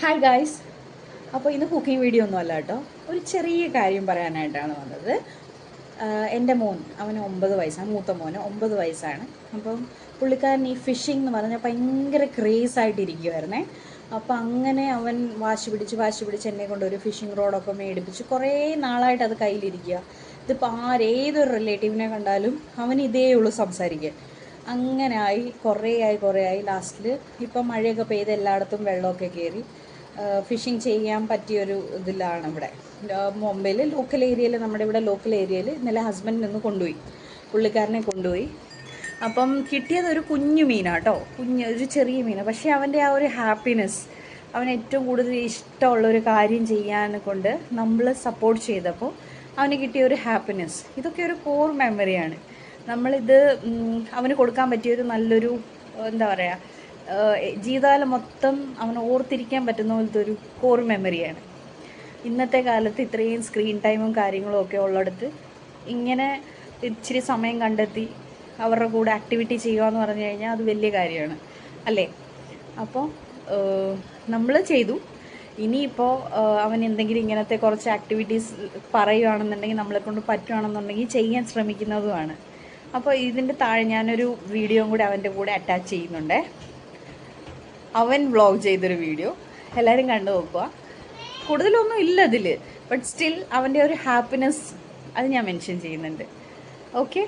Hi guys. അപ്പോൾ ഇന്ന് cooking video ഒന്നും അല്ല കേട്ടോ, ഒരു ചെറിയ കാര്യം പറയാനായിട്ടാണ് വന്നത്. എൻ്റെ മോൻ, അവന് 9 വയസ്സാണ്, മൂത്ത മോന് 9 വയസ്സാണ്. അപ്പം പുള്ളിക്കാരൻ ഈ ഫിഷിംഗ് എന്ന് പറഞ്ഞാൽ ഭയങ്കര ക്രേസായിട്ടിരിക്കുമായിരുന്നേ. അപ്പോൾ അങ്ങനെ അവൻ വാശി പിടിച്ച് എന്നെ കൊണ്ട് ഒരു ഫിഷിംഗ് റോഡൊക്കെ മേടിപ്പിച്ച് കുറേ നാളായിട്ട് അത് കയ്യിലിരിക്കുക. ഇതിപ്പോൾ ഏതൊരു റിലേറ്റീവിനെ കണ്ടാലും അവൻ ഇതേ ഉള്ളൂ സംസാരിക്കാൻ. അങ്ങനെ ആയി കുറേ ആയി ലാസ്റ്റിൽ ഇപ്പം മഴയൊക്കെ പെയ്ത് എല്ലായിടത്തും വെള്ളമൊക്കെ കയറി ഫിഷിങ് ചെയ്യാൻ പറ്റിയൊരു ഇതിലാണ് ഇവിടെ മുംബൈയിൽ ലോക്കൽ ഏരിയയിൽ. നമ്മുടെ ഇവിടെ ലോക്കൽ ഏരിയയിൽ ഇന്നലെ ഹസ്ബൻഡ് നിന്ന് പുള്ളിക്കാരനെ കൊണ്ടുപോയി. അപ്പം കിട്ടിയത് ഒരു കുഞ്ഞു മീനാട്ടോ, ഒരു ചെറിയ മീനാണ്. പക്ഷേ അവൻ്റെ ആ ഒരു ഹാപ്പിനെസ്, അവന് ഏറ്റവും കൂടുതൽ ഇഷ്ടമുള്ളൊരു കാര്യം ചെയ്യാൻ കൊണ്ട് നമ്മൾ സപ്പോർട്ട് ചെയ്തപ്പോൾ അവന് കിട്ടിയ ഒരു ഹാപ്പിനെസ്, ഇതൊക്കെ ഒരു കോർ മെമ്മറിയാണ്. നമ്മളിത് അവന് കൊടുക്കാൻ പറ്റിയൊരു നല്ലൊരു എന്താ പറയുക, ജീവിതകാലം മൊത്തം അവന് ഓർത്തിരിക്കാൻ പറ്റുന്ന പോലത്തെ ഒരു കോർ മെമ്മറിയാണ്. ഇന്നത്തെ കാലത്ത് ഇത്രയും സ്ക്രീൻ ടൈമും കാര്യങ്ങളും ഒക്കെ ഉള്ളിടത്ത് ഇങ്ങനെ ഇച്ചിരി സമയം കണ്ടെത്തി അവരുടെ കൂടെ ആക്ടിവിറ്റി ചെയ്യുക എന്ന് പറഞ്ഞു കഴിഞ്ഞാൽ അത് വലിയ കാര്യമാണ് അല്ലേ. അപ്പോൾ നമ്മൾ ചെയ്തു. ഇനിയിപ്പോൾ അവൻ എന്തെങ്കിലും ഇങ്ങനത്തെ കുറച്ച് ആക്ടിവിറ്റീസ് പറയുകയാണെന്നുണ്ടെങ്കിൽ, നമ്മളെ കൊണ്ട് പറ്റുകയാണെന്നുണ്ടെങ്കിൽ ചെയ്യാൻ ശ്രമിക്കുന്നതുമാണ്. അപ്പോൾ ഇതിൻ്റെ താഴെ ഞാനൊരു വീഡിയോയും കൂടി അവൻ്റെ കൂടെ അറ്റാച്ച് ചെയ്യുന്നുണ്ട്. അവൻ വ്ളോഗ് ചെയ്തൊരു വീഡിയോ, എല്ലാവരും കണ്ടു നോക്കുക. കൂടുതലൊന്നും ഇല്ല അതിൽ, ബട്ട് സ്റ്റിൽ അവൻ്റെ ഒരു ഹാപ്പിനെസ് അത് ഞാൻ മെൻഷൻ ചെയ്യുന്നുണ്ട്. ഓക്കെ,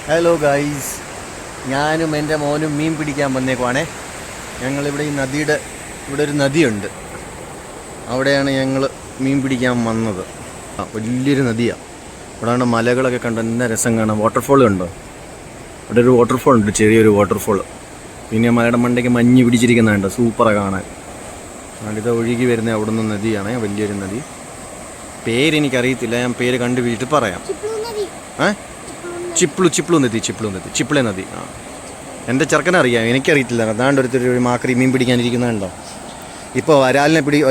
ഹലോ ഗൈസ്, ഞാനും എൻ്റെ മോനും മീൻ പിടിക്കാൻ വന്നേക്കുവാണേ. ഞങ്ങളിവിടെ ഈ നദിയുടെ ഇവിടെ ഒരു നദിയുണ്ട്, അവിടെയാണ് ഞങ്ങൾ മീൻ പിടിക്കാൻ വന്നത്. വലിയൊരു നദിയാണ്. ഇവിടെയാണ് മലകളൊക്കെ കണ്ട് എന്ന രസം കാണാം. വാട്ടർഫോൾ കണ്ടോ? ഇവിടെ ഒരു വാട്ടർഫോൾ ഉണ്ട്, ചെറിയൊരു വാട്ടർഫോൾ. പിന്നെ മലയുടെ മണ്ടയ്ക്ക് മഞ്ഞ് പിടിച്ചിരിക്കുന്നുണ്ട്, സൂപ്പറാണ് കാണാൻ. ഇത് ഒഴുകി വരുന്ന അവിടെ നിന്ന് നദിയാണ്, വലിയൊരു നദി. പേരെനിക്കറിയത്തില്ല, ഞാൻ പേര് കണ്ടുപിടിച്ചിട്ട് പറയാം. ചിപ്ലു നദി. ചിപ്ലേ നദി. എൻ്റെ ചെറുക്കനറിയാം, എനിക്കറിയത്തില്ല. അതാണ്ട് ഒരു മാക്രി മീൻ പിടിക്കാനിരിക്കുന്നുണ്ടോ. ഇപ്പോൾ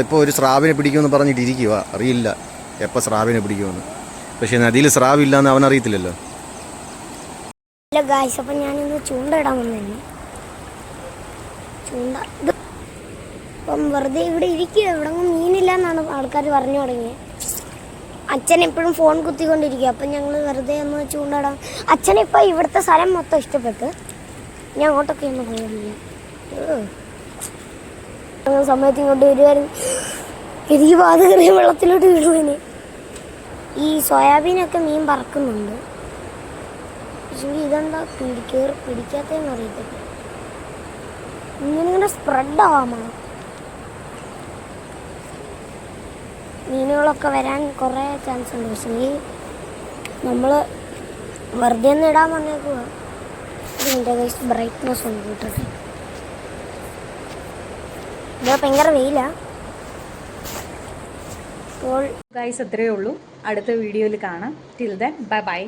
ഇപ്പോൾ ഒരു സ്രാവിനെ പിടിക്കുമെന്ന് പറഞ്ഞിട്ടിരിക്കുക. അറിയില്ല എപ്പോൾ സ്രാവിനെ പിടിക്കുമെന്ന്. പക്ഷേ നദിയിൽ സ്രാവില്ല എന്ന് അവനറിയത്തില്ലല്ലോ. ഹലോ ഗായ്സ്, അപ്പം ഞാനിന്ന് ചൂണ്ടയിടാൻ വന്നു. അപ്പം വെറുതെ ഇവിടെ ഇരിക്കുക, ഇവിടെ മീനില്ല എന്നാണ് ആൾക്കാർ പറഞ്ഞു തുടങ്ങിയത്. അച്ഛൻ എപ്പോഴും ഫോൺ കുത്തിക്കൊണ്ടിരിക്കുക. അപ്പം ഞങ്ങൾ വെറുതെ ഒന്ന് ചൂണ്ടയിടാം. അച്ഛനിപ്പോൾ ഇവിടുത്തെ സ്ഥലം മൊത്തം ഇഷ്ടപ്പെട്ട് ഞാൻ അങ്ങോട്ടൊക്കെ ഒന്ന് പോയില്ല. സമയത്ത് ഇങ്ങോട്ട് വരുവായിരുന്നു, എനിക്ക് പാതകറിയ വെള്ളത്തിലോട്ട് വീഴുവാന്. ഈ സോയാബീനൊക്കെ മീൻ പറക്കുന്നുണ്ട്, പക്ഷേ ഇതെന്താ പിടിക്കാത്തതെന്ന് അറിയത്തില്ല. ഇങ്ങനെ സ്പ്രെഡ് ആവാമോ? മീനുകളൊക്കെ വരാൻ കുറേ ചാൻസ് ഉണ്ട്. പക്ഷേ നമ്മൾ വെറുതെ ഒന്ന് ഇടാൻ വന്നേക്കുക. ഇതിൻ്റെ ബ്രൈറ്റ്നെസ് ഒന്ന് കൂട്ടട്ടെ. ഇത് ഭയങ്കര വെയിലാണ്. അപ്പോൾ ഗൈസ് അത്രയേ ഉള്ളൂ. അടുത്ത വീഡിയോയിൽ കാണാം. Till then bye bye.